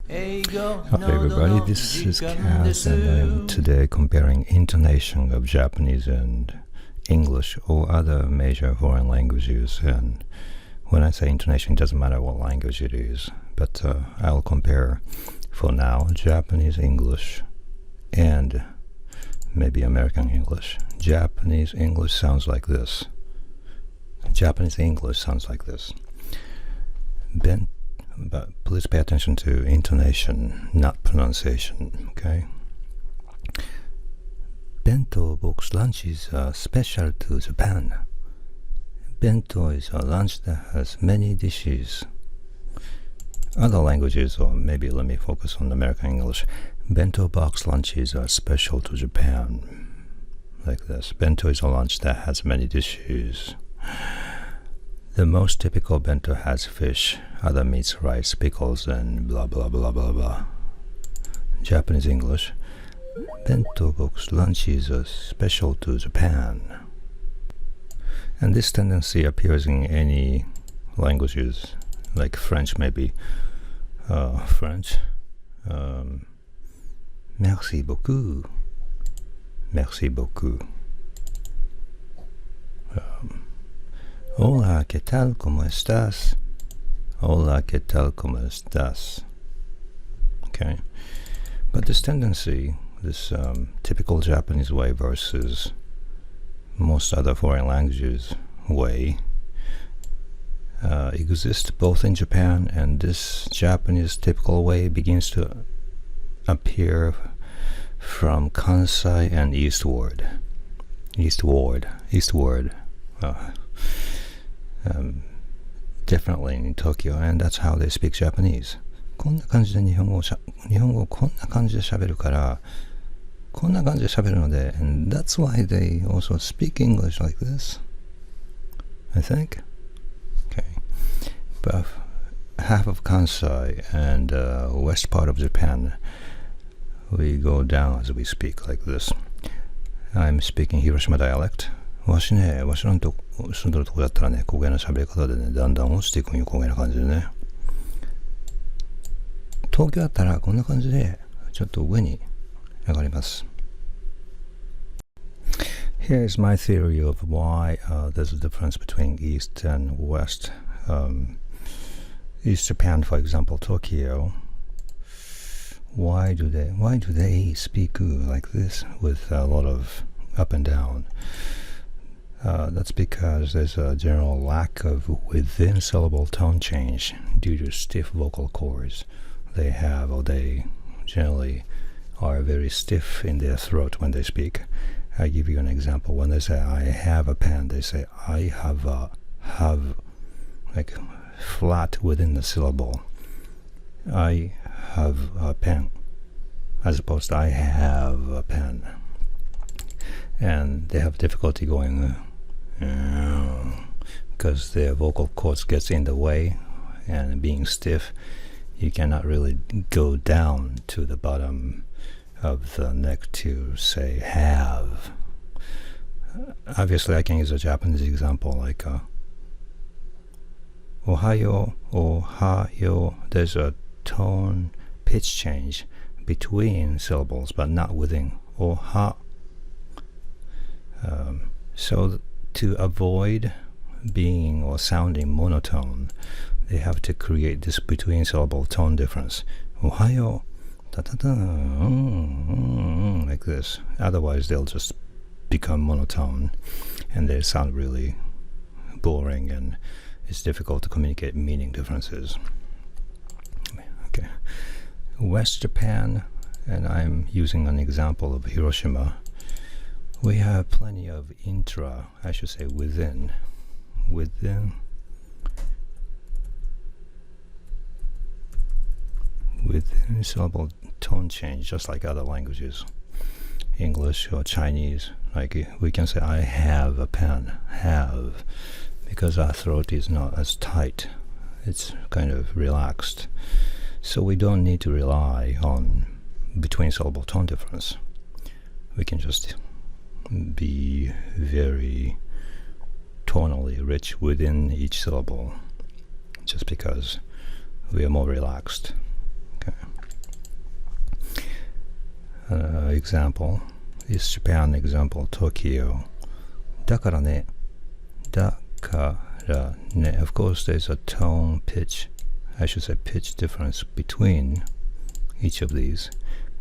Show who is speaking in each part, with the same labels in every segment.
Speaker 1: Hi everybody, this is Kaz and I am today comparing intonation of Japanese and English or other major foreign languages. And when I say intonation, it doesn't matter what language it is, but I'll compare for now Japanese English and maybe American English. Japanese English sounds like this. Japanese English sounds like this. But please pay attention to intonation, not pronunciation, okay? Bento box lunches are special to Japan. Bento is a lunch that has many dishes. Other languages, or maybe let me focus on American English. Bento box lunches are special to Japan. Like this. Bento is a lunch that has many dishes. The most typical bento has fish, other meats, rice, pickles, and blah blah blah blah blah. Japanese English. Bento box lunches are special to Japan. And this tendency appears in any languages, like French maybe. French. Merci beaucoup. Merci beaucoup. Hola, ¿qué tal? ¿Cómo estás? Hola, ¿qué tal? ¿Cómo estás? Okay. But this tendency, this typical Japanese way versus most other foreign languages way, exists both in Japan, and this Japanese typical way begins to appear from Kansai and eastward. Definitely in Tokyo, and that's how they speak Japanese. こんな感じで日本語をこんな感じで喋るから、こんな感じで喋るので、and that's why they also speak English like this, I think. Okay. But half of Kansai and west part of Japan, we go down as we speak like this. I'm speaking Hiroshima dialect. わしの住んでるとこだったらね、小声な喋り方でね、だんだん落ちていくんよ、小声な感じでね。東京だったらこんな感じで、ちょっと上に上がります。Here's my theory of why there's a difference between East and West. East Japan, for example, Tokyo. Why do they speak like this with a lot of up and down? That's because there's a general lack of within-syllable tone change due to stiff vocal cords. They generally are very stiff in their throat when they speak. I give you an example. When they say, I have a pen, they say, I have like flat within the syllable. I have a pen, as opposed to I have a pen. And they have difficulty going because their vocal cords gets in the way, and being stiff, you cannot really go down to the bottom of the neck to say have. Obviously I can use a Japanese example like Ohayo, Ohayo. There's a tone pitch change between syllables but not within. Oha. So to avoid being or sounding monotone, they have to create this between syllable tone difference. Ohayo, like this. Otherwise they'll just become monotone and they sound really boring, and it's difficult to communicate meaning differences. Okay. West Japan, and I'm using an example of Hiroshima. We have plenty of within syllable tone change, just like other languages, English or Chinese. Like we can say, I have a pen, have, because our throat is not as tight. It's kind of relaxed. So we don't need to rely on between syllable tone difference. We can just be very tonally rich within each syllable, just because we are more relaxed. Okay. example, East Japan example, Tokyo. だからね, だからね. Of course, there's a tone, pitch, I should say pitch difference between each of these,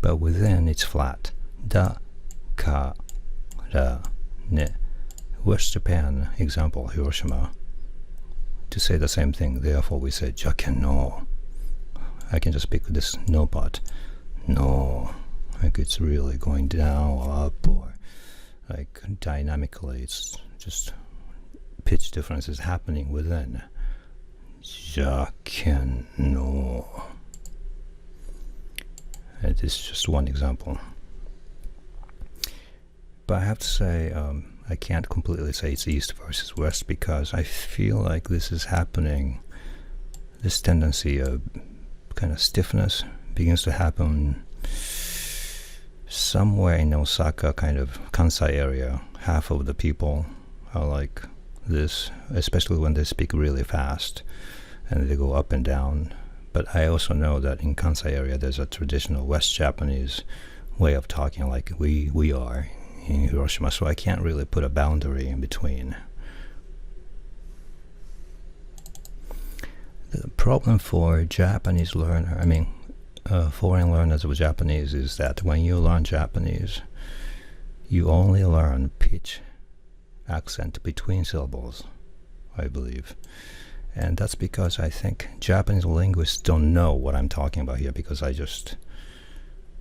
Speaker 1: but within it's flat. だからね. West Japan example, Hiroshima. To say the same thing, therefore we say jaken no. I can just pick this no part. No. Like it's really going down or up, or like dynamically it's just pitch differences happening within. Jaken no. It is just one example. But I have to say, I can't completely say it's east versus west because I feel like this is happening. This tendency of kind of stiffness begins to happen somewhere in Osaka, kind of Kansai area. Half of the people are like this, especially when they speak really fast and they go up and down. But I also know that in Kansai area there's a traditional West Japanese way of talking like we are in Hiroshima, so I can't really put a boundary in between. The problem for Japanese learner, foreign learners of Japanese, is that when you learn Japanese, you only learn pitch, accent between syllables, I believe. And that's because I think Japanese linguists don't know what I'm talking about here, because I just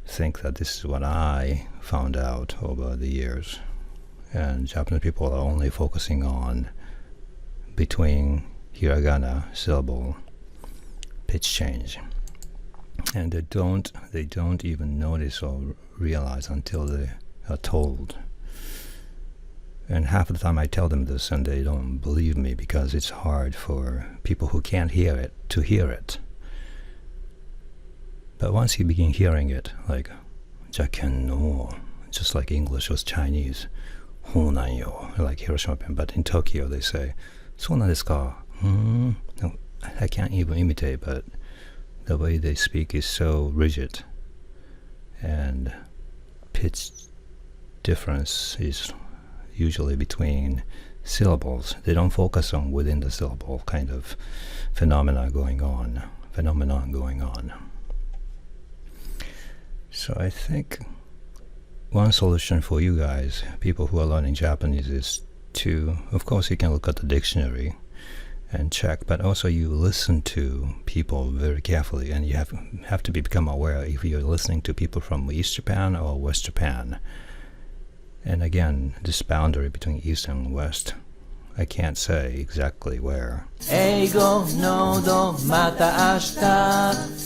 Speaker 1: think that this is what I found out over the years. And Japanese people are only focusing on between hiragana, syllable, pitch change. And they don't even notice or realize until they are told. And half of the time I tell them this and they don't believe me because it's hard for people who can't hear it to hear it. But once you begin hearing it, like jaken no, just like English was Chinese, hou nan yo, like Hiroshima, but in Tokyo they say, so nan desu ka? No, I can't even imitate, but the way they speak is so rigid, and pitch difference is usually between syllables. They don't focus on within the syllable kind of phenomenon going on. So I think one solution for you guys, people who are learning Japanese, is to, of course, you can look at the dictionary and check, but also you listen to people very carefully, and you have to become aware if you're listening to people from East Japan or West Japan. And again, this boundary between East and West, I can't say exactly where. 英語のどまた明日